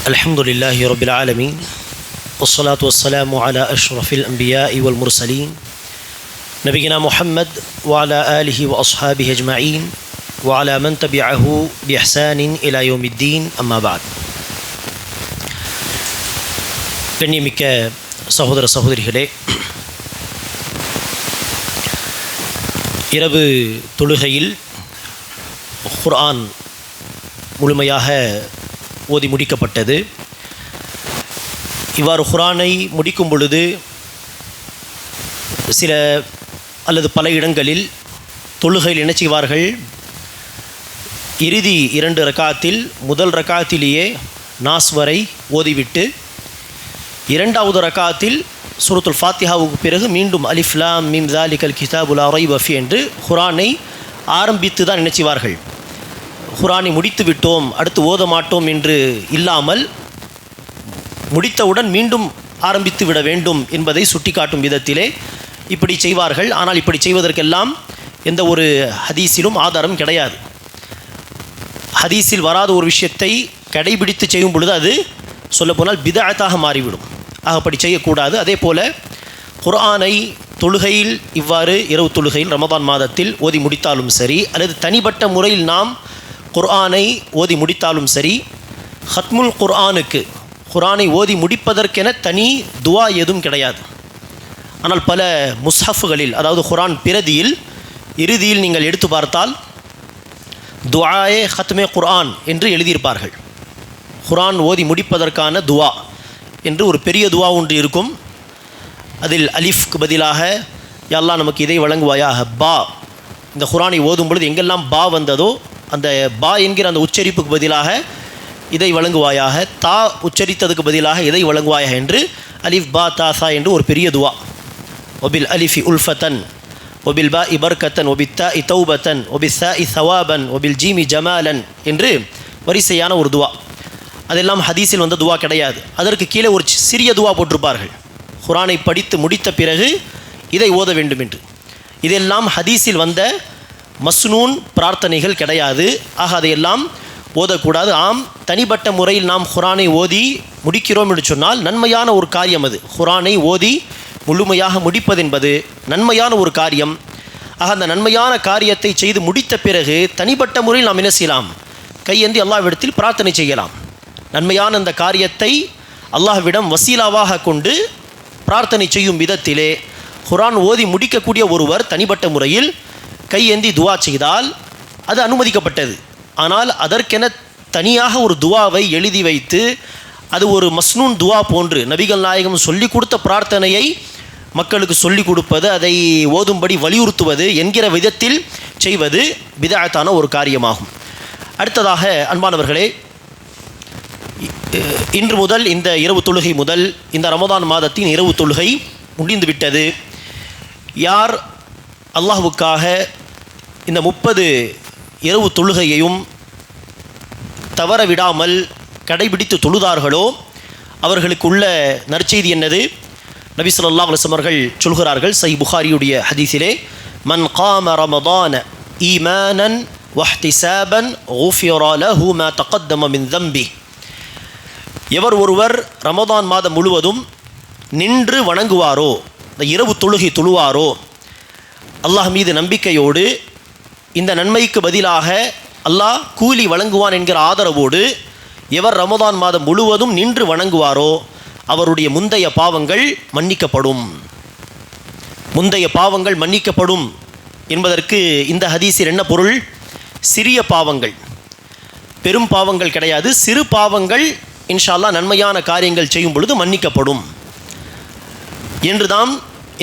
الحمد لله رب العالمين والصلاة والسلام على أشرف الأنبياء والمرسلين نبينا محمد وعلى آله وأصحابه أجمعين وعلى من تبعه بإحسان إلى يوم الدين أما بعد. கண்ணியமிக்க சகோதர சகோதரிகளே, இரவு தொழுகையில் குர்ஆன் முழுமையாக ஓதி முடிக்கப்பட்டது. இவ்வாறு குர்ஆனை முடிக்கும் பொழுது சில அல்லது பல இடங்களில் தொழுகையில் என்ன செய்வார்கள், இறுதி 2 ரக்காத்தில் முதல் ரக்காத்திலேயே நாஸ் வரை ஓதிவிட்டு 2வது ரக்காத்தில் சூரத்துல் ஃபாத்திஹாவுக்கு பிறகு மீண்டும் அலிஃப் லாம் மீம் ஸாலிகல் கிதாபு லா ரைப ஃபீ என்று குர்ஆனை ஆரம்பித்து தான் என்ன செய்வார்கள், குர்ஆனை முடித்து விட்டோம் அடுத்து ஓத மாட்டோம் என்று இல்லாமல் முடித்தவுடன் மீண்டும் ஆரம்பித்து விட வேண்டும் என்பதை சுட்டிக்காட்டும் விதத்திலே இப்படி செய்வார்கள். ஆனால் இப்படி செய்வதற்கெல்லாம் எந்த ஒரு ஹதீஸிலும் ஆதாரம் கிடையாது. ஹதீஸில் வராத ஒரு விஷயத்தை கடைபிடித்து செய்யும் பொழுது அது சொல்லப்போனால் பிதஅத்தாக மாறிவிடும். அப்படி செய்யக்கூடாது. அதே போல் குர்ஆனை தொழுகையில் இவ்வாறு இரவு தொழுகையில் ரமதான் மாதத்தில் ஓதி முடித்தாலும் சரி, அல்லது தனிப்பட்ட முறையில் நாம் குர்ஆனை ஓதி முடித்தாலும் சரி, ஹத்முல் குர்ஆனுக்கு குர்ஆனை ஓதி முடிப்பதற்கென தனி துவா எதுவும் கிடையாது. ஆனால் பல முஸ்ஹஃப்களில், அதாவது குர்ஆன் பிரதியில் இறுதியில் நீங்கள் எடுத்து பார்த்தால் துஆயே ஹத்மே குர்ஆன் என்று எழுதியிருப்பார்கள். குர்ஆன் ஓதி முடிப்பதற்கான துவா என்று ஒரு பெரிய துவா ஒன்று இருக்கும். அதில் அலிஃப்க்கு பதிலாக யா அல்லாஹ் நமக்கு இதை வழங்குவாயாக, பா, இந்த குர்ஆனை ஓதும் பொழுது எங்கெல்லாம் பா வந்ததோ அந்த பா என்கிற அந்த உச்சரிப்புக்கு பதிலாக இதை வழங்குவாயாக, தா உச்சரித்ததுக்கு பதிலாக இதை வழங்குவாயாக என்று அலிஃப் பா தா சா என்று ஒரு பெரிய துவா. ஒபில் அலிஃபி உல்ஃபத்தன் ஒபில் பா இபர்கத்தன் ஒபில் தா இ தௌபத்தன் ஒபில் சா இ சவாபன் ஒபில் ஜீமி ஜமாலன் என்று வரிசையான ஒரு துவா. அதெல்லாம் ஹதீஸில் வந்த துவா கிடையாது. அதற்கு கீழே ஒரு சிறிய துவா போட்டிருப்பார்கள், குர்ஆனை படித்து முடித்த பிறகு இதை ஓத வேண்டும் என்று. இதெல்லாம் ஹதீஸில் வந்த மஸ்னூன் பிரார்த்தனைகள் கிடையாது. ஆக அதையெல்லாம் ஓதக்கூடாது. ஆம், தனிப்பட்ட முறையில் நாம் குர்ஆனை ஓதி முடிக்கிறோம் என்று சொன்னால் நன்மையான ஒரு காரியம் அது. குர்ஆனை ஓதி முழுமையாக முடிப்பதென்பது நன்மையான ஒரு காரியம். ஆக அந்த நன்மையான காரியத்தை செய்து முடித்த பிறகு தனிப்பட்ட முறையில் நாம் என்ன செய்யலாம், கையேந்தி அல்லாஹ்விடத்தில் பிரார்த்தனை செய்யலாம். நன்மையான அந்த காரியத்தை அல்லாஹ்விடம் வசீலாவாக கொண்டு பிரார்த்தனை செய்யும் விதத்திலே குர்ஆன் ஓதி முடிக்கக்கூடிய ஒருவர் தனிப்பட்ட முறையில் கையேந்தி துவா செய்தால் அது அனுமதிக்கப்பட்டது. ஆனால் அதற்கென தனியாக ஒரு துவாவை எழுதி வைத்து அது ஒரு மஸ்னூன் துவா போன்று நபிகள் நாயகம் சொல்லிக் கொடுத்த பிரார்த்தனையை மக்களுக்கு சொல்லிக் கொடுப்பது, அதை ஓதும்படி வலியுறுத்துவது என்கிற விதத்தில் செய்வது பிதஅத்தான ஒரு காரியமாகும். அடுத்ததாக அன்பானவர்களே, இன்று முதல் இந்த இரவு தொழுகை முதல் இந்த ரமதான் மாதத்தின் இரவு தொழுகை முடிந்துவிட்டது. யார் அல்லாஹ்வுக்காக இந்த 30 இரவு தொழுகையையும் தவற விடாமல் கடைபிடித்து தொழுதார்களோ அவர்களுக்கு உள்ள நற்செய்தி என்னது? நபி ஸல்லல்லாஹு அலைஹி வஸல்லம் அவர்கள் சொல்கிறார்கள், சஹீஹ் புகாரியுடைய ஹதீஸிலே, மன் காம ரமதான ஈமானன் வஹ்திசாபன் குஃபிர லஹு மா தகத்தம மின் தம்பி. எவர் ஒருவர் ரமதான் மாதம் முழுவதும் நின்று வணங்குவாரோ, இந்த இரவு தொழுகை தொழுவாரோ, அல்லாஹ் மீது நம்பிக்கையோடு இந்த நன்மைக்கு பதிலாக அல்லாஹ் கூலி வழங்குவான் என்கிற ஆதரவோடு எவர் ரமதான் மாதம் முழுவதும் நின்று வணங்குவாரோ அவருடைய முந்தைய பாவங்கள் மன்னிக்கப்படும். முந்தைய பாவங்கள் மன்னிக்கப்படும் என்பதற்கு இந்த ஹதீஸில் என்ன பொருள்? சிறிய பாவங்கள், பெரும் பாவங்கள் கிடையாது, சிறு பாவங்கள் இன்ஷா அல்லாஹ் நன்மையான காரியங்கள் செய்யும் பொழுது மன்னிக்கப்படும் என்றுதான்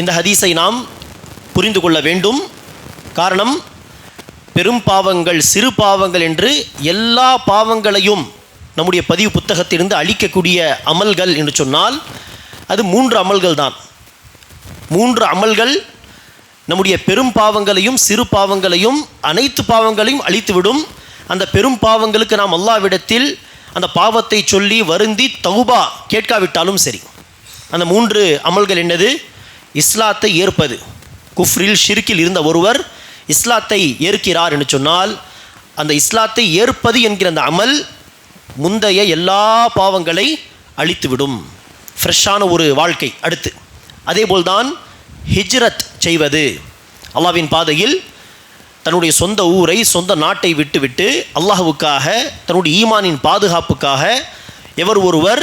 இந்த ஹதீஸை நாம் புரிந்து கொள்ள வேண்டும். காரணம், பெரும் பாவங்கள் சிறு பாவங்கள் என்று எல்லா பாவங்களையும் நம்முடைய பதிவு புத்தகத்திலிருந்து அழிக்கக்கூடிய அமல்கள் என்று சொன்னால் அது 3 அமல்கள் தான். 3 அமல்கள் நம்முடைய பெரும் பாவங்களையும் சிறு பாவங்களையும் அனைத்து பாவங்களையும் அழித்துவிடும். அந்த பெரும் பாவங்களுக்கு நாம் அல்லாஹ்விடத்தில் அந்த பாவத்தை சொல்லி வருந்தி தௌபா கேட்காவிட்டாலும் சரி. அந்த 3 அமல்கள் என்னது? இஸ்லாத்தை ஏற்பது. குஃப்ரில் ஷிர்கில் இருந்த ஒருவர் இஸ்லாத்தை ஏற்கிறார் என்று சொன்னால் அந்த இஸ்லாத்தை ஏற்பது என்கிற அந்த அமல் முந்தைய எல்லா பாவங்களை அழித்துவிடும். ஃப்ரெஷ்ஷான ஒரு வாழ்க்கை. அடுத்து அதேபோல்தான் ஹிஜ்ரத் செய்வது. அல்லாஹ்வின் பாதையில் தன்னுடைய சொந்த ஊரை, சொந்த நாட்டை விட்டுவிட்டு அல்லாஹ்வுக்காக, தன்னுடைய ஈமானின் பாதுகாப்புக்காக எவர் ஒருவர்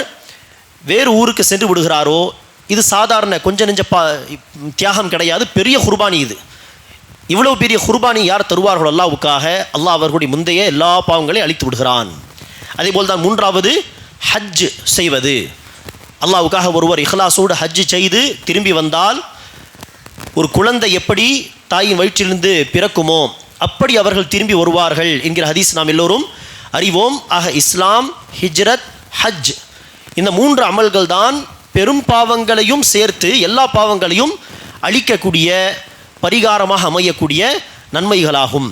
வேறு ஊருக்கு சென்று விடுகிறாரோ, இது சாதாரண கொஞ்ச நெஞ்ச தியாகம் கிடையாது, பெரிய குர்பானி. இது இவ்வளவு பெரிய குர்பானி யார் தருவார்களோ அல்லாஹ்வுக்காக, அல்லாஹ் அவர்களுடைய முந்தைய எல்லா பாவங்களையும் அழித்து விடுகிறான். அதேபோல் தான் மூன்றாவது ஹஜ் செய்வது. அல்லாஹ்வுக்காக ஒருவர் இஹ்லாஸோடு ஹஜ் செய்து திரும்பி வந்தால், ஒரு குழந்தை எப்படி தாயின் வயிற்றிலிருந்து பிறக்குமோ அப்படி அவர்கள் திரும்பி வருவார்கள் என்கிற ஹதீஸ் நாம் எல்லோரும் அறிவோம். ஆக இஸ்லாம், ஹிஜ்ரத், ஹஜ் இந்த 3 அமல்கள் தான் பெரும் பாவங்களையும் சேர்த்து எல்லா பாவங்களையும் அழிக்கக்கூடிய, பரிகாரமாக அமையக்கூடிய நன்மைகளாகும்.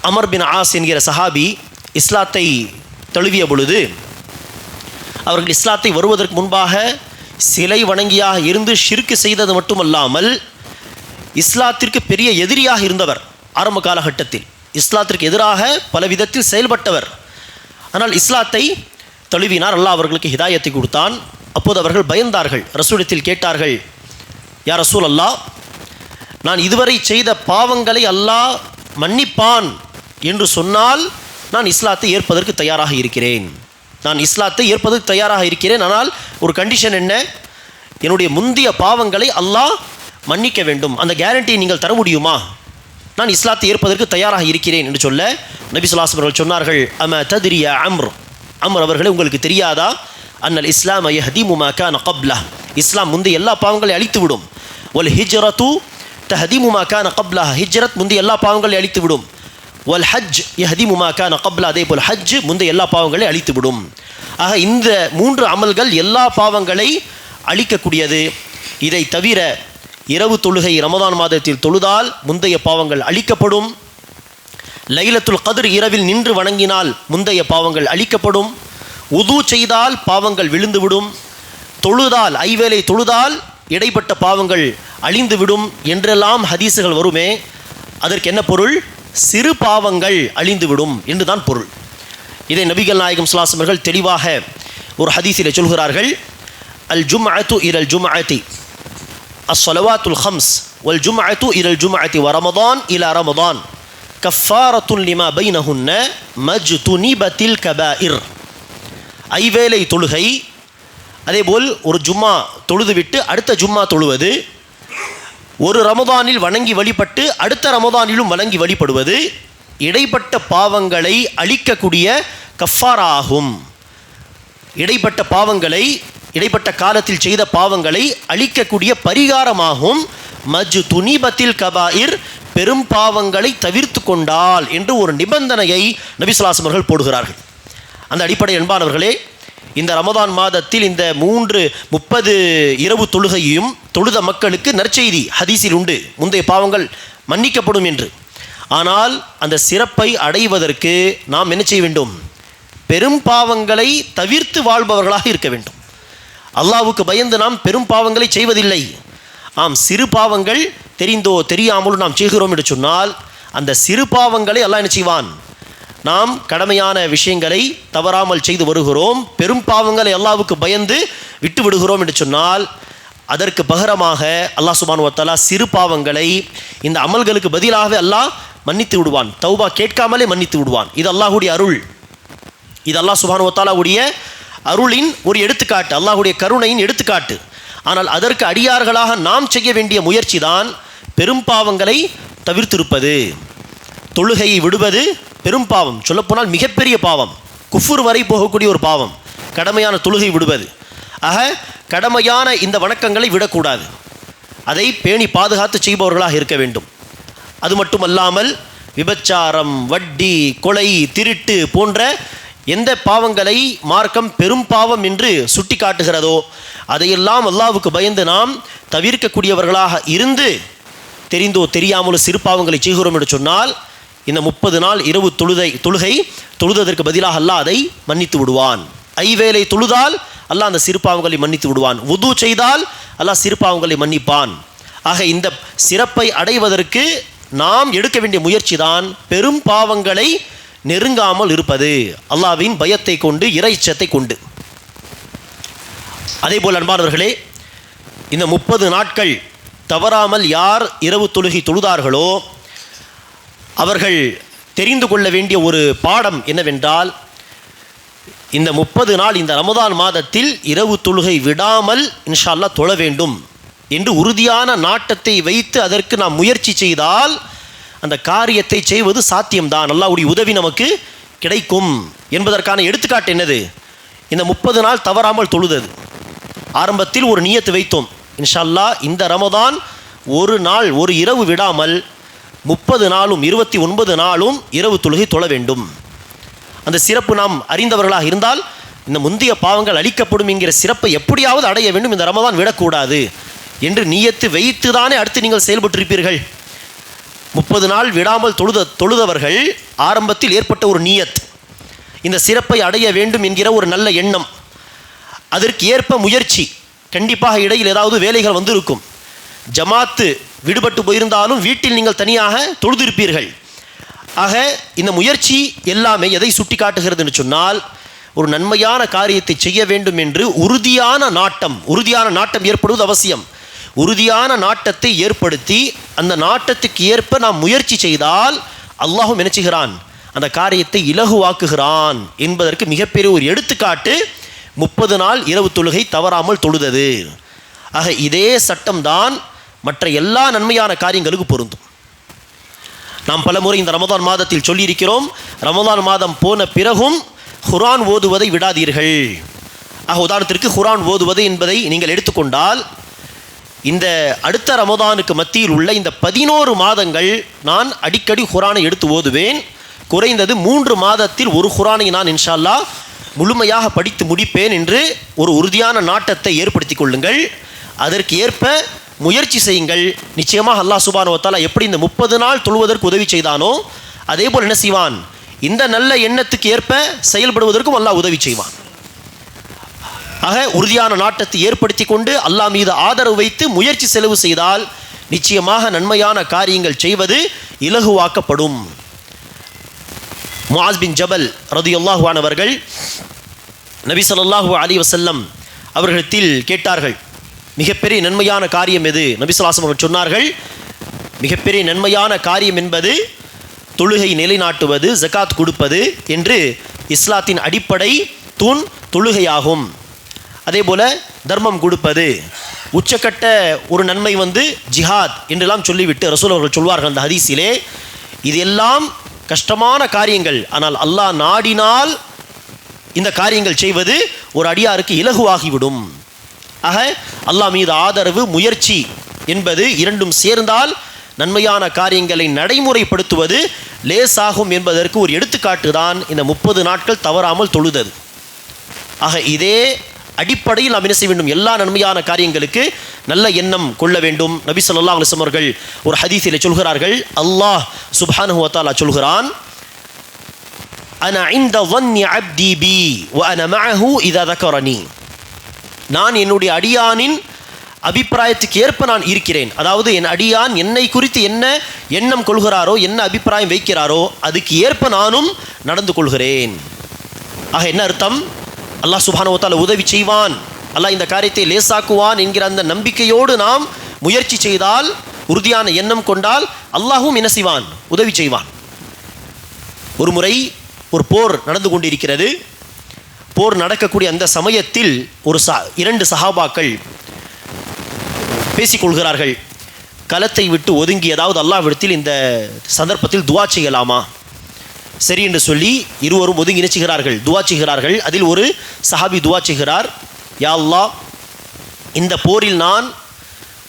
அமர் பின் ஆஸ் என்கிற சஹாபி இஸ்லாத்தை தழுவிய பொழுது, அவர்கள் இஸ்லாத்தை வருவதற்கு முன்பாக சிலை வணங்கியாக இருந்து ஷிர்க் செய்தது மட்டுமல்லாமல் இஸ்லாத்திற்கு பெரிய எதிரியாக இருந்தவர். ஆரம்ப காலகட்டத்தில் இஸ்லாத்திற்கு எதிராக பல விதத்தில் செயல்பட்டவர். ஆனால் இஸ்லாத்தை தழுவினார். அல்லாஹ் அவர்களுக்கு ஹிதாயத்தை கொடுத்தான். அப்போது அவர்கள் பயந்தார்கள். ரசூலிடத்தில் கேட்டார்கள், யா ரசூல் அல்லாஹ், நான் இதுவரை செய்த பாவங்களை அல்லாஹ் மன்னிப்பான் என்று சொன்னால் நான் இஸ்லாத்தை ஏற்பதற்கு தயாராக இருக்கிறேன். நான் இஸ்லாத்தை ஏற்பதற்கு தயாராக இருக்கிறேன். ஆனால் ஒரு கண்டிஷன் என்ன? என்னுடைய முந்தைய பாவங்களை அல்லாஹ் மன்னிக்க வேண்டும். அந்த கேரண்டியை நீங்கள் தர முடியுமா? நான் இஸ்லாத்தை ஏற்பதற்கு தயாராக இருக்கிறேன் என்று சொல்ல நபி ஸல்லல்லாஹு அலைஹி வஸல்லம் சொன்னார்கள், அம தத்ரிய அம்ர், அம்ர் அவர்களே, உங்களுக்கு தெரியாதா? அன்னல் இஸ்லாம் யஹ்திமு மா கான கப்லஹ், இஸ்லாம் முந்தைய எல்லா பாவங்களையும் அழித்துவிடும். வல் ஹிஜ்ரத்து தஹ்திமு மா கான கப்லஹ், ஹிஜ்ரத் முந்தைய எல்லா பாவங்களையும் அழித்துவிடும். வல் ஹஜ் யஹ்திமு மா கான கப்லஹ், அதே போல் ஹஜ் முந்தைய எல்லா பாவங்களையும் அழித்துவிடும். ஆக இந்த 3 அமல்கள் எல்லா பாவங்களை அழிக்கக்கூடியது. இதை தவிர இரவு தொழுகை ரமதான் மாதத்தில் தொழுதால் முந்தைய பாவங்கள் அழிக்கப்படும். லைலத்துல் கத்ர் இரவில் நின்று வணங்கினால் முந்தைய பாவங்கள் அழிக்கப்படும். உது செய்தால் பாவங்கள் விழுந்துவிடும். தொழுதால், ஐவேளை தொழுதால் இடைப்பட்ட பாவங்கள் அழிந்துவிடும் என்றெல்லாம் ஹதீஸுகள் வருமே, அதற்கு என்ன பொருள்? சிறு பாவங்கள் அழிந்துவிடும் என்றுதான் பொருள். இதை நபிகள் நாயகம் ஸல்லல்லாஹு அலைஹி வஸல்லம் தெளிவாக ஒரு ஹதீஸிலே சொல்கிறார்கள், அல் ஜும்அத்து இலல் ஜும்அத்தி அஸ்ஸலவாத்துல் ஹம்ஸ் வல் ஜும்அத்து இலல் ஜும்அத்தி வ ரமதான் இலா ரமதான் கஃபாரத்துன் லிமா பைனஹுன்ன மஜ்துனிபத்தில் கபாயிர். ஐவேளை தொழுகை, அதேபோல் ஒரு ஜும்மா தொழுதுவிட்டு அடுத்த ஜும்மா தொழுவது, ஒரு ரமதானில் வணங்கி வழிபட்டு அடுத்த ரமதானிலும் வணங்கி வழிபடுவது இடைப்பட்ட பாவங்களை அழிக்கக்கூடிய கஃபாரா ஆகும். இடைப்பட்ட பாவங்களை, இடைப்பட்ட காலத்தில் செய்த பாவங்களை அழிக்கக்கூடிய பரிகாரமாகும். மஜ்துனிபத்தில் கபாயிர், பெரும் பாவங்களை தவிர்த்து கொண்டால் என்று ஒரு நிபந்தனையை நபி ஸல்லல்லாஹு அலைஹி வஸல்லம் போடுகிறார்கள். அந்த அடிப்படை என்பானவர்களே, இந்த ரமதான் மாதத்தில் இந்த 30 இரவு தொழுகையும் தொழுத மக்களுக்கு நற்செய்தி ஹதீஸில் உண்டு, முந்தைய பாவங்கள் மன்னிக்கப்படும் என்று. ஆனால் அந்த சிறப்பை அடைவதற்கு நாம் என்ன செய்ய வேண்டும்? பெரும் பாவங்களை தவிர்த்து வாழ்பவர்களாக இருக்க வேண்டும். அல்லாஹ்வுக்கு பயந்து நாம் பெரும் பாவங்களை செய்வதில்லை. ஆம், சிறு பாவங்கள் தெரிந்தோ தெரியாமலோ நாம் செய்கிறோம் என்று சொன்னால் அந்த சிறு பாவங்களை அல்லாஹ் என்ன செய்வான்? நாம் கடமையான விஷயங்களை தவறாமல் செய்து வருகிறோம், பெரும் பாவங்களை அல்லாஹ்வுக்கு பயந்து விட்டு விடுகிறோம் என்று சொன்னால் அதற்கு பகரமாக அல்லாஹ் சுப்ஹானஹு வ தஆலா சிறு பாவங்களை இந்த அமல்களுக்கு பதிலாகவே அல்லாஹ் மன்னித்து விடுவான். தௌபா கேட்காமலே மன்னித்து விடுவான். இது அல்லாஹ்வுடைய அருள். இது அல்லாஹ் சுப்ஹானஹு வ தஆலாவுடைய அருளின் ஒரு எடுத்துக்காட்டு, அல்லாஹ்வுடைய கருணையின் எடுத்துக்காட்டு. ஆனால் அதற்கு அடியார்களாக நாம் செய்ய வேண்டிய முயற்சி தான் பெரும் பாவங்களை தவிர்த்திருப்பது. தொழுகையை விடுவது பெரும் பாவம், சொல்லப்போனால் மிகப்பெரிய பாவம், குஃபுர் வரை போகக்கூடிய ஒரு பாவம் கடமையான தொழுகை விடுவது. ஆக கடமையான இந்த வணக்கங்களை விடக்கூடாது, அதை பேணி பாதுகாத்து செய்பவர்களாக இருக்க வேண்டும். அது மட்டுமல்லாமல் விபச்சாரம், வட்டி, கொலை, திருட்டு போன்ற எந்த பாவங்களை மார்க்கம் பெரும் பாவம் என்று சுட்டி காட்டுகிறதோ அதையெல்லாம் அல்லாஹ்வுக்கு பயந்து நாம் தவிர்க்கக்கூடியவர்களாக இருந்து தெரிந்தோ தெரியாமலோ சிறு பாவங்களை செய்கிறோம் என்று சொன்னால் இந்த 30 நாள் இரவு தொழுகை தொழுததற்கு பதிலாக அல்லாஹ் அதை மன்னித்து விடுவான். ஐவேளை தொழுதால் அல்லாஹ் அந்த சிறு பாவங்களை மன்னித்து விடுவான். வுது செய்தால் அல்லாஹ் சிறு பாவங்களை மன்னிப்பான். ஆக இந்த சிறப்பை அடைவதற்கு நாம் எடுக்க வேண்டிய முயற்சி தான் பெரும் பாவங்களை நெருங்காமல் இருப்பது, அல்லாஹ்வின் பயத்தை கொண்டு, இறைச்சத்தை கொண்டு. அதேபோல் அன்பானவர்களே, இந்த 30 நாட்கள் தவறாமல் யார் இரவு தொழுகை தொழுதார்களோ அவர்கள் தெரிந்து கொள்ள வேண்டிய ஒரு பாடம் என்னவென்றால், இந்த 30 நாள் இந்த ரமதான் மாதத்தில் இரவு தொழுகை விடாமல் இன்ஷா அல்லாஹ் தொழ வேண்டும் என்று உறுதியான நாட்டத்தை வைத்து அதற்கு நாம் முயற்சி செய்தால் அந்த காரியத்தை செய்வது சாத்தியம்தான். அல்லாஹ்வுடைய உதவி நமக்கு கிடைக்கும் என்பதற்கான எடுத்துக்காட்டு என்னது? இந்த 30 நாள் தவறாமல் தொழுதது. ஆரம்பத்தில் ஒரு நியத்து வைத்தோம், இன்ஷா அல்லாஹ் இந்த ரமதான் ஒரு நாள் ஒரு இரவு விடாமல் 30 நாளும் 29 நாளும் இரவு தொழுகை தொழ வேண்டும். அந்த சிறப்பு நாம் அறிந்தவர்களாக இருந்தால் இந்த முந்தைய பாவங்கள் அளிக்கப்படும் என்கிற சிறப்பை எப்படியாவது அடைய வேண்டும், இந்த ரமதான் விடக்கூடாது என்று நியத்து வைத்து தானே அடுத்து நீங்கள் செயல்பட்டிருப்பீர்கள். 30 நாள் விடாமல் தொழுதவர்கள் ஆரம்பத்தில் ஏற்பட்ட ஒரு நியத், இந்த சிறப்பை அடைய வேண்டும் என்கிற ஒரு நல்ல எண்ணம், அதற்கு ஏற்ப முயற்சி. கண்டிப்பாக இடையில் ஏதாவது வேலைகள் வந்திருக்கும், ஜமாத்து விடுபட்டு போயிருந்தாலும் வீட்டில் நீங்கள் தனியாக தொழுதிருப்பீர்கள். ஆக இந்த முயற்சி எல்லாமே எதை சுட்டி காட்டுகிறது என்று சொன்னால், ஒரு நன்மையான காரியத்தை செய்ய வேண்டும் என்று உறுதியான நாட்டம் ஏற்படுவது அவசியம். உறுதியான நாட்டத்தை ஏற்படுத்தி அந்த நாட்டத்துக்கு ஏற்ப நாம் முயற்சி செய்தால் அல்லாஹ் என்ன செய்கிறான், அந்த காரியத்தை இலகுவாக்குகிறான் என்பதற்கு மிகப்பெரிய ஒரு எடுத்துக்காட்டு 30 நாள் இரவு தொழுகை தவறாமல் தொழுதது. ஆக இதே சட்டம்தான் மற்ற எல்லா நன்மையான காரியங்களுக்கு பொருந்தும். நாம் பல முறை இந்த ரமதான் மாதத்தில் சொல்லியிருக்கிறோம், ரமதான் மாதம் போன பிறகும் குர்ஆன் ஓதுவதை விடாதீர்கள். ஆக உதாரணத்திற்கு குர்ஆன் ஓதுவது என்பதை நீங்கள் எடுத்துக்கொண்டால், இந்த அடுத்த ரமதானுக்கு மத்தியில் உள்ள இந்த 11 மாதங்கள் நான் அடிக்கடி குர்ஆனை எடுத்து ஓதுவேன். குறைந்தது 3 மாதத்தில் ஒரு குர்ஆனை நான் இன்ஷா அல்லாஹ் முழுமையாக படித்து முடிப்பேன் என்று ஒரு உறுதியான நாட்டத்தை ஏற்படுத்தி கொள்ளுங்கள். அதற்கு ஏற்ப முயற்சி செய்யுங்கள். நிச்சயமாக அல்லாஹ் சுப்ஹானஹு வ தஆலா எப்படி இந்த 30 நாள் தொழுவதற்கு உதவி செய்தானோ அதே போல் என்ன செய்வான், இந்த நல்ல எண்ணத்துக்கு ஏற்ப செயல்படுவதற்கும் அல்லாஹ் உதவி செய்வான். ஆக உறுதியான நாட்டத்தை ஏற்படுத்தி கொண்டு அல்லாஹ் மீது ஆதரவு வைத்து முயற்சி செலவு செய்தால் நிச்சயமாக நன்மையான காரியங்கள் செய்வது இலகுவாக்கப்படும். முஆஸ் பின் ஜபல் ரலியல்லாஹு அன்ஹு அவர்கள் நபி ஸல்லல்லாஹு அலைஹி வஸல்லம் அவர்களிடத்தில் கேட்டார்கள், மிகப்பெரிய நன்மையான காரியம் எது? நபி ஸல்லல்லாஹு அலைஹி வஸல்லம் சொன்னார்கள், மிகப்பெரிய நன்மையான காரியம் என்பது தொழுகை நிலைநாட்டுவது, ஜகாத் கொடுப்பது என்று இஸ்லாத்தின் அடிப்படை தூண் தொழுகையாகும். அதே போல தர்மம் கொடுப்பது, உச்சக்கட்ட ஒரு நன்மை ஜிஹாத் என்றெல்லாம் சொல்லிவிட்டு ரசூல் அவர்கள் சொல்வார்கள் அந்த ஹதீஸிலே, இது எல்லாம் கஷ்டமான காரியங்கள், ஆனால் அல்லாஹ் நாடினால் இந்த காரியங்கள் செய்வது ஒரு அடியாருக்கு இலகுவாகிவிடும். ஆக அல்லாஹ் மீது ஆதரவு, முயற்சி என்பது இரண்டும் சேர்ந்தால் நன்மையான காரியங்களை நடைமுறைப்படுத்துவது லேசாகும் என்பதற்கு ஒரு எடுத்துக்காட்டு தான் இந்த 30 நாட்கள் தவறாமல் தொழுதது. ஆக இதே அடிப்படையில் நாம் என்ன செய்ய வேண்டும், எல்லா நன்மையான காரியங்களுக்கு நல்ல எண்ணம் கொள்ள வேண்டும். நபி ஸல்லல்லாஹு அலைஹி வஸல்லம் அவர்கள் ஒரு ஹதீஸிலே சொல்கிறார்கள், அல்லாஹ் சுப்ஹானஹு வ தஆலா சொல்கிறான், அனா இன்த ظنி அப்தி பி வ அனா மஅஹு இதா ذكرني, நான் என்னுடைய அடியானின் அபிப்பிராயத்துக்கு ஏற்ப நான் இருக்கிறேன். அதாவது என் அடியான் என்னை குறித்து என்ன எண்ணம் கொள்கிறாரோ, என்ன அபிப்பிராயம் வைக்கிறாரோ அதுக்கு ஏற்ப நானும் நடந்து கொள்கிறேன். ஆக என்ன அர்த்தம், அல்லாஹ் சுப்ஹானஹு வ தஆலா உதவி செய்வான், அல்லாஹ் இந்த காரியத்தை லேசாக்குவான் என்கிற அந்த நம்பிக்கையோடு நாம் முயற்சி செய்தால், உறுதியான எண்ணம் கொண்டால் அல்லாஹும் என்ன செய்வான், உதவி செய்வான். ஒரு முறை ஒரு போர் நடந்து கொண்டிருக்கிறது. போர் நடக்கக்கூடிய அந்த சமயத்தில் இரண்டு சஹாபாக்கள் பேசிக்கொள்கிறார்கள். களத்தை விட்டு ஒதுங்கி, அதாவது அல்லாஹ்விடத்தில் இந்த சந்தர்ப்பத்தில் துஆ செய்யலாமா, சரி என்று சொல்லி இருவரும் ஒதுங்கி நினைச்சுகிறார்கள், துஆ செய்கிறார்கள். அதில் ஒரு சஹாபி துஆ செய்கிறார், யா அல்லாஹ், இந்த போரில் நான்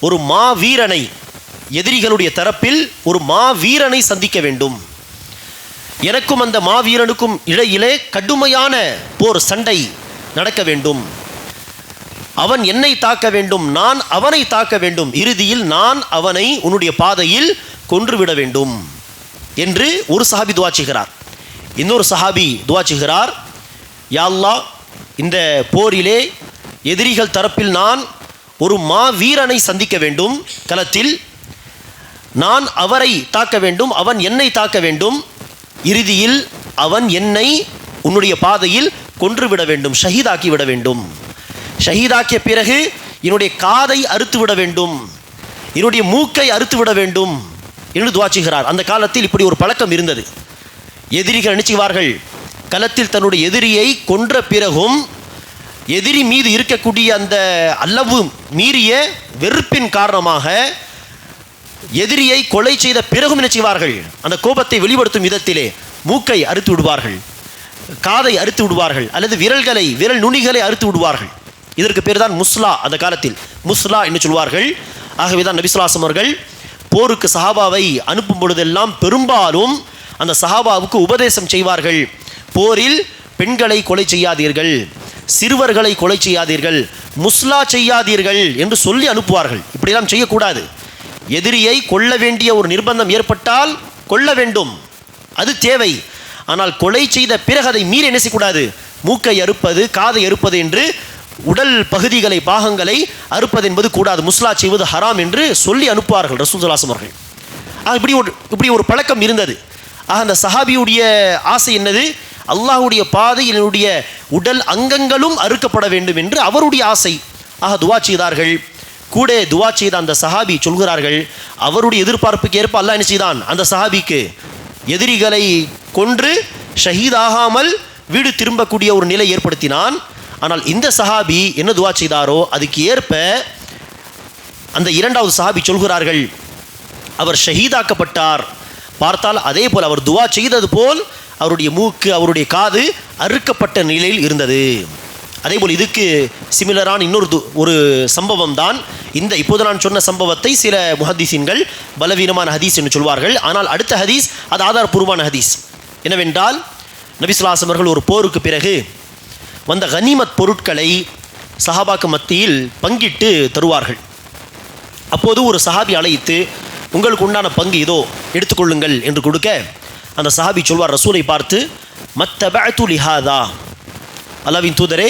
ஒரு மாவீரனை, எதிரிகளுடைய தரப்பில் ஒரு மாவீரனை சந்திக்க வேண்டும். எனக்கும் அந்த மாவீரனுக்கும் இடையிலே கடுமையான போர் சண்டை நடக்க வேண்டும். அவன் என்னை தாக்க வேண்டும், நான் அவனை தாக்க வேண்டும், இறுதியில் நான் அவனை உன்னுடைய பாதையில் கொன்றுவிட வேண்டும் என்று ஒரு சஹாபி துஆ செய்கிறார். இன்னொரு சஹாபி துஆ செய்கிறார், யா அல்லாஹ், இந்த போரிலே எதிரிகள் தரப்பில் நான் ஒரு மாவீரனை சந்திக்க வேண்டும், களத்தில் நான் அவரை தாக்க வேண்டும், அவன் என்னை தாக்க வேண்டும், இறுதியில் அவன் என்னை உன்னுடைய பாதையில் கொன்றுவிட வேண்டும், ஷஹீதாக்கி விட வேண்டும். ஷஹீதாக்கிய பிறகு என்னுடைய காதை அறுத்து விட வேண்டும், என்னுடைய மூக்கை அறுத்து விட வேண்டும் என்று துஆ செய்கிறார். அந்த காலத்தில் இப்படி ஒரு பழக்கம் இருந்தது. எதிரிகள் நினைச்சுவார்கள், களத்தில் தன்னுடைய எதிரியை கொன்ற பிறகும் எதிரி மீது இருக்கக்கூடிய அந்த அளவு மீறிய வெறுப்பின் காரணமாக எதிரியை கொலை செய்த பிறகும் என்ன செய்வார்கள், அந்த கோபத்தை வெளிப்படுத்தும் விதத்திலே மூக்கை அறுத்து விடுவார்கள், காதை அறுத்து விடுவார்கள், அல்லது விரல் நுனிகளை அறுத்து விடுவார்கள். இதற்கு பேர் தான் முஸ்லா. அந்த காலத்தில் முஸ்லா என்று சொல்வார்கள். ஆகவே தான் நபி ஸல்லல்லாஹு அலைஹி வஸல்லம் அவர்கள் போருக்கு சஹாபாவை அனுப்பும் பொழுதெல்லாம் பெரும்பாலும் அந்த சஹாபாவுக்கு உபதேசம் செய்வார்கள். போரில் பெண்களை கொலை செய்யாதீர்கள், சிறுவர்களை கொலை செய்யாதீர்கள், முஸ்லா செய்யாதீர்கள் என்று சொல்லி அனுப்புவார்கள். இப்படியெல்லாம் செய்யக்கூடாது. எதிரியை கொல்ல வேண்டிய ஒரு நிர்பந்தம் ஏற்பட்டால் கொல்ல வேண்டும், அது தேவை. ஆனால் கொலை செய்த பிறகு அதை மீறி என்ன செய்யக்கூடாது, மூக்கை அறுப்பது, காதை அறுப்பது என்று உடல் பகுதிகளை, பாகங்களை அறுப்பது என்பது கூடாது, முஸ்லா செய்வது ஹராம் என்று சொல்லி அனுப்புவார்கள் ரசூல் ஸல்லல்லாஹு அலைஹி வஸல்லம் அவர்கள். இப்படி ஒரு பழக்கம் இருந்தது. ஆக அந்த சஹாபியுடைய ஆசை என்னது, அல்லாஹ்வுடைய பாதையில் என்னுடைய உடல் அங்கங்களும் அறுக்கப்பட வேண்டும் என்று அவருடைய ஆசை. ஆக துஆ செய்தார்கள். கூட துஆ செய்த அந்த சஹாபி சொல்கிறார்கள், அவருடைய எதிர்பார்ப்புக்கு ஏற்ப அல்லாஹ் என்ன செய்தான், அந்த சஹாபிக்கு எதிரிகளை கொன்று ஷஹீதாகாமல் வீடு திரும்பக்கூடிய ஒரு நிலை ஏற்படுத்தினான். ஆனால் இந்த சஹாபி என்ன துஆ செய்தாரோ அதுக்கு ஏற்ப அந்த இரண்டாவது சஹாபி சொல்கிறார்கள், அவர் ஷஹீதாக்கப்பட்டார். பார்த்தால் அதே போல் அவர் துஆ செய்தது போல் அவருடைய மூக்கு, அவருடைய காது அறுக்கப்பட்ட நிலையில் இருந்தது. அதே போல் இதுக்கு சிமிலரான ஒரு சம்பவம் தான் இந்த இப்போது நான் சொன்ன சம்பவத்தை சில முஹத்திஸீன்கள் பலவீனமான ஹதீஸ் என்று சொல்வார்கள். ஆனால் அடுத்த ஹதீஸ் அது ஆதாரபூர்வமான ஹதீஸ். என்னவென்றால், நபி ஸல்லல்லாஹு அலைஹி வஸல்லம் அவர்கள் ஒரு போருக்கு பிறகு வந்த கனிமத் பொருட்களை சஹாபாக்கு மத்தியில் பங்கிட்டு தருவார்கள். அப்போது ஒரு சஹாபி அழைத்து, உங்களுக்கு உண்டான பங்கு இதோ எடுத்துக்கொள்ளுங்கள் என்று கொடுக்க, அந்த சஹாபி சொல்வார் ரசூலை பார்த்து, மத்தபஅது லிஹாதா, அல்லாஹ்வின் தூதரே,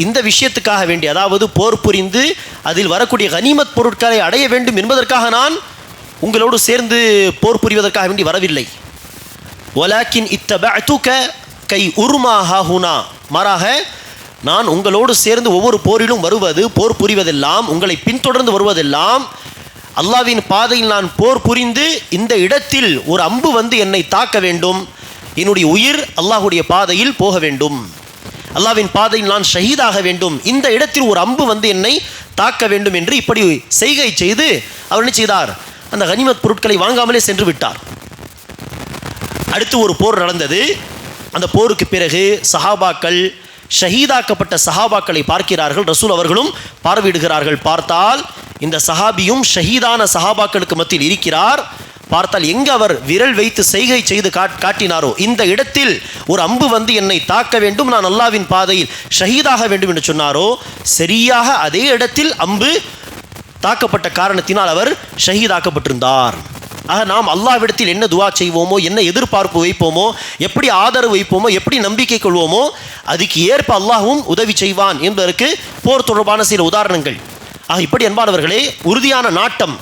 இந்த விஷயத்துக்காக வேண்டி, அதாவது போர் புரிந்து அதில் வரக்கூடிய கனிமத் பொருட்களை அடைய வேண்டும் என்பதற்காக நான் உங்களோடு சேர்ந்து போர் புரிவதற்காக வேண்டி வரவில்லை. வலாக்கின் இத்தபஅதுக கை உர்மா ஹாஹுனா, மாறாக நான் உங்களோடு சேர்ந்து ஒவ்வொரு போரிலும் வருவது, போர் புரிவதெல்லாம், உங்களை பின்தொடர்ந்து வருவதெல்லாம், அல்லாஹ்வின் பாதையில் நான் போர் புரிந்து இந்த இடத்தில் ஒரு அம்பு வந்து என்னை தாக்க வேண்டும், என்னுடைய உயிர் அல்லாஹ்வுடைய பாதையில் போக வேண்டும், அல்லாஹ்வின் பாதையில் நான் ஷஹீதாக வேண்டும், இந்த இடத்தில் ஒரு அம்பு வந்து என்னை தாக்க வேண்டும் என்று இப்படி செய்கை செய்து அவர் என்ன செய்தார், அந்த கனிமத் பொருட்களை வாங்காமலே சென்று விட்டார். அடுத்து ஒரு போர் நடந்தது. அந்த போருக்கு பிறகு சஹாபாக்கள், ஷஹீதாக்கப்பட்ட சஹாபாக்களை பார்க்கிறார்கள். ரசூல் அவர்களும் பார்வையிடுகிறார்கள். பார்த்தால் இந்த சஹாபியும் ஷஹீதான சஹாபாக்களுக்கு மத்தியில் இருக்கிறார். பார்த்தால் எங்கு அவர் விரல் வைத்து செய்கை செய்து காட்டினாரோ இந்த இடத்தில் ஒரு அம்பு வந்து என்னை தாக்க வேண்டும், நான் அல்லாஹ்வின் பாதையில் ஷஹீதாக வேண்டும் என்று சொன்னாரோ, சரியாக அதே இடத்தில் அம்பு தாக்கப்பட்ட காரணத்தினால் அவர் ஷஹீதாக்கப்பட்டிருந்தார். ஆக நாம் அல்லாஹ்விடத்தில் என்ன துஆ செய்வோமோ, என்ன எதிர்பார்ப்பு வைப்போமோ, எப்படி ஆதரவு வைப்போமோ, எப்படி நம்பிக்கை கொள்வோமோ, அதுக்கு ஏற்ப அல்லாஹ்வும் உதவி செய்வான் என்பதற்கு போர் தொடர்பான சில உதாரணங்கள். ஆக இப்படி அன்பானவர்களே, உறுதியான நாட்டம்,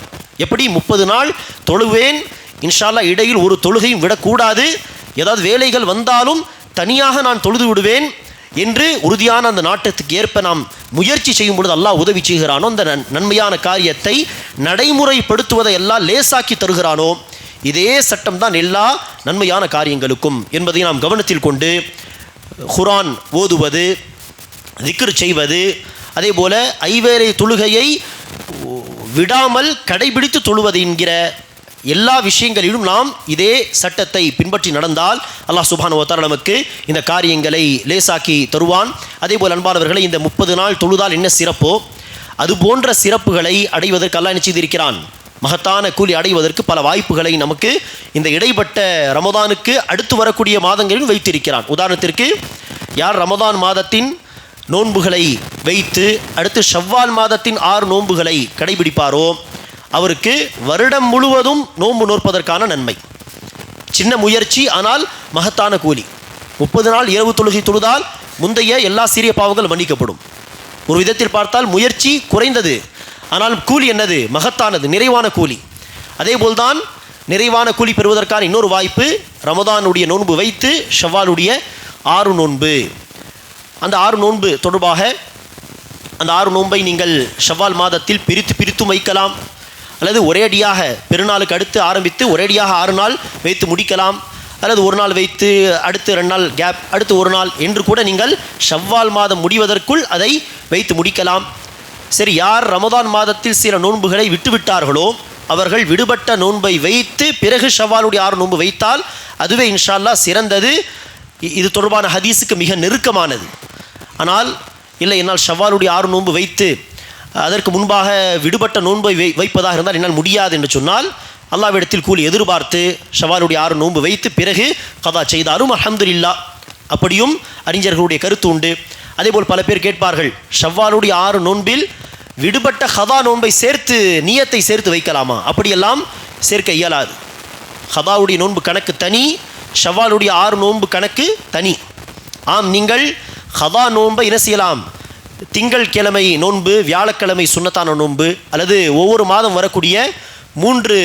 எப்படி 30 நாள் தொழுவேன், இன்ஷா அல்லாஹ் இடையில் ஒரு தொழுகையும் விடக்கூடாது, ஏதாவது வேலைகள் வந்தாலும் தனியாக நான் தொழுது விடுவேன் என்று உறுதியான அந்த நாட்டத்துக்கு ஏற்ப நாம் முயற்சி செய்யும் பொழுது அல்லாஹ் உதவி செய்கிறானோ, அந்த நன்மையான காரியத்தை நடைமுறைப்படுத்துவதை எல்லாம் லேசாக்கி தருகிறானோ, இதே சட்டம் தான் எல்லா நன்மையான காரியங்களுக்கும் என்பதை நாம் கவனத்தில் கொண்டு குர்ஆன் ஓதுவது, திக்ர் செய்வது, அதே போல ஐவேளை தொழுகையை விடாமல் கடைபிடித்து தொழுவது என்கிற எல்லா விஷயங்களிலும் நாம் இதே சட்டத்தை பின்பற்றி நடந்தால் அல்லாஹ் சுப்ஹானஹு வ தஆலா நமக்கு இந்த காரியங்களை லேசாக்கி தருவான். அதே போல் அன்பானவர்களை, இந்த 30 நாள் தொழுதால் என்ன சிறப்போ அது போன்ற சிறப்புகளை அடைவதற்கு அல்லாஹ் என்ன செய்திருக்கிறான், மகத்தான கூலி அடைவதற்கு பல வாய்ப்புகளை நமக்கு இந்த இடைப்பட்ட ரமதானுக்கு அடுத்து வரக்கூடிய மாதங்களில் வைத்திருக்கிறான். உதாரணத்திற்கு, யார் ரமதான் மாதத்தின் நோன்புகளை வைத்து அடுத்து ஷவ்வால் மாதத்தின் 6 நோன்புகளை கடைபிடிப்பாரோ அவருக்கு வருடம் முழுவதும் நோன்பு நோற்பதற்கான நன்மை. சின்ன முயற்சி, ஆனால் மகத்தான கூலி. 30 நாள் இரவு தொழுகை தொழுதால் முந்தைய எல்லா சிறிய பாவங்கள் மன்னிக்கப்படும். ஒரு விதத்தில் பார்த்தால் முயற்சி குறைந்தது, ஆனால் கூலி என்னது, மகத்தானது, நிறைவான கூலி. அதே போல்தான் நிறைவான கூலி பெறுவதற்கான இன்னொரு வாய்ப்பு ரமதானுடைய நோன்பு வைத்து ஷவ்வாலுடைய 6 நோன்பு. அந்த 6 நோன்பு தொடர்பாக அந்த 6 நோன்பை நீங்கள் ஷவ்வால் மாதத்தில் பிரித்தும் வைக்கலாம், அல்லது ஒரேடியாக பெருநாளுக்கு அடுத்து ஆரம்பித்து ஒரேடியாக 6 நாள் வைத்து முடிக்கலாம், அல்லது ஒரு நாள் வைத்து அடுத்து 2 நாள் கேப், அடுத்து ஒரு நாள் என்று கூட நீங்கள் ஷவ்வால் மாதம் முடிவதற்குள் அதை வைத்து முடிக்கலாம். சரி, யார் ரமதான் மாதத்தில் சில நோன்புகளை விட்டுவிட்டார்களோ அவர்கள் விடுபட்ட நோன்பை வைத்து பிறகு ஷவ்வாலுடைய 6 நோன்பு வைத்தால் அதுவே இன்ஷா அல்லாஹ் சிறந்தது. இது தொடர்பான ஹதீஸுக்கு மிக நெருக்கமானது. ஆனால் இல்லை, என்னால் ஷவ்வாலுடைய 6 நோன்பு வைத்து அதற்கு முன்பாக விடுபட்ட நோன்பை வைப்பதாக இருந்தால் என்னால் முடியாது என்று சொன்னால் அல்லாஹ்விடத்தில் கூலி எதிர்பார்த்து ஷவ்வாலுடைய 6 நோன்பு வைத்து பிறகு கதா செய்தாலும் அல்ஹம்துலில்லாஹ். அப்படியும் அறிஞர்களுடைய கருத்து உண்டு. அதேபோல் பல பேர் கேட்பார்கள், ஷவ்வாலுடைய 6 நோன்பில் விடுபட்ட கதா நோன்பை சேர்த்து நியத்தை சேர்த்து வைக்கலாமா? அப்படியெல்லாம் சேர்க்க இயலாது. கதாவுடைய நோன்பு கணக்கு தனி, ஷவ்வாலுடைய 6 நோன்பு கணக்கு தனி. ஆம், நீங்கள் கதா நோன்பை என்ன செய்யலாம்? திங்கள் கிழமை நோன்பு, வியாழக்கிழமை சுன்னத்தான நோன்பு, அல்லது ஒவ்வொரு மாதம் வரக்கூடிய 3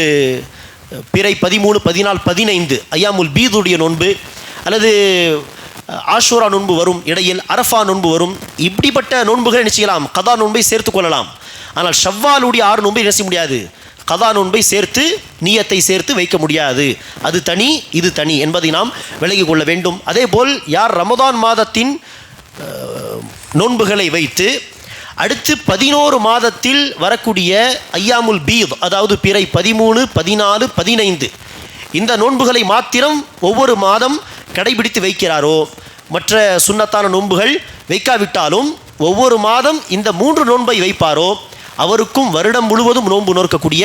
பிறை 13, 14, 15 ஐயாமுல் பீதுடைய நோன்பு, அல்லது ஆஷூரா நோன்பு வரும், இடையில் அரஃபா நோன்பு வரும். இப்படிப்பட்ட நோன்புகளை என்ன செய்யலாம்? கதா நோன்பை சேர்த்து கொள்ளலாம். ஆனால் ஷவ்வாலுடைய 6 நோன்பை என்ன செய்ய முடியாது? கதா நோன்பை சேர்த்து நியத்தை சேர்த்து வைக்க முடியாது. அது தனி, இது தனி என்பதை நாம் விலகிக் கொள்ள வேண்டும். அதேபோல் யார் ரமதான் மாதத்தின் நோன்புகளை வைத்து அடுத்து 11 மாதத்தில் வரக்கூடிய ஐயாமுல் பீத், அதாவது பிறை 13, 14, 15 இந்த நோன்புகளை மாத்திரம் ஒவ்வொரு மாதம் கடைபிடித்து வைக்கிறாரோ, மற்ற சுன்னத்தான நோன்புகள் வைக்காவிட்டாலும் ஒவ்வொரு மாதம் இந்த 3 நோன்பை வைப்பாரோ அவருக்கும் வருடம் முழுவதும் நோன்பு நோக்கக்கூடிய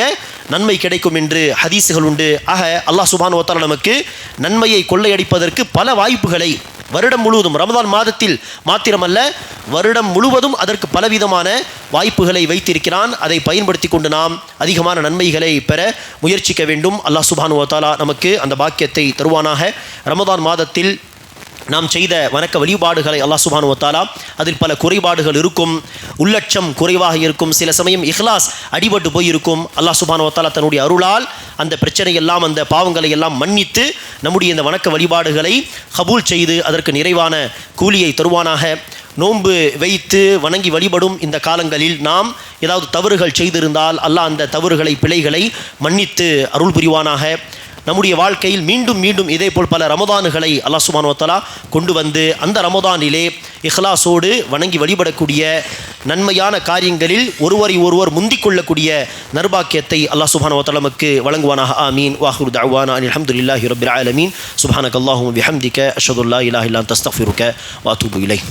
நன்மை கிடைக்கும் என்று ஹதீஸுகள் உண்டு. ஆக அல்லாஹ் சுப்ஹானஹு வ தஆலா நமக்கு நன்மையை கொள்ளையடிப்பதற்கு பல வாய்ப்புகளை வருடம் முழுவதும், ரமதான் மாதத்தில் மாத்திரமல்ல வருடம் முழுவதும் அதற்கு பலவிதமான வாய்ப்புகளை வைத்திருக்கிறான். அதை பயன்படுத்தி கொண்டு நாம் அதிகமான நன்மைகளை பெற முயற்சிக்க வேண்டும். அல்லாஹ் சுப்ஹானஹு வ தஆலா நமக்கு அந்த பாக்கியத்தை தருவானாக. ரமதான் மாதத்தில் நாம் செய்த வணக்க வழிபாடுகளை அல்லாஹ் சுப்ஹானஹு வ தஆலா, அதில் பல குறைபாடுகள் இருக்கும், உள்ளட்சம் குறைவாக இருக்கும், சில சமயம் இஹ்லாஸ் அடிபட்டு போயிருக்கும். அல்லாஹ் சுப்ஹானஹு வ தஆலா தன்னுடைய அருளால் அந்த பிரச்சனை எல்லாம், அந்த பாவங்களை எல்லாம் மன்னித்து நம்முடைய இந்த வணக்க வழிபாடுகளை கபூல் செய்து அதற்கு நிறைவான கூலியை தருவானாக. நோன்பு வைத்து வணங்கி வழிபடும் இந்த காலங்களில் நாம் ஏதாவது தவறுகள் செய்திருந்தால் அல்லாஹ் அந்த தவறுகளை, பிழைகளை மன்னித்து அருள் புரிவானாக. நம்முடைய வாழ்க்கையில் மீண்டும் மீண்டும் இதே போல் பல ரமதானுகளை அல்லாஹ் சுப்ஹானஹு வ தஆலா கொண்டு வந்து அந்த ரமதானிலே இஹ்லாஸோடு வணங்கி வழிபடக்கூடிய நன்மையான காரியங்களில் ஒருவர் முந்திக் கொள்ளக்கூடிய நர்பாக்கியத்தை அல்லாஹ் சுப்ஹானஹு வ தஆலா நமக்கு வழங்குவானாக. ஆமீன். வாஹிரு தஅவானா அல்ஹம்துலில்லாஹி ரப்பில் ஆலமீன். சுப்ஹானக அல்லாஹும்ம பிஹம்திக அஷ்ஹது அல்லா இலாஹா இல்லா அன்த அஸ்தக்ஃபிருக வ அத்தூபு இலைக்.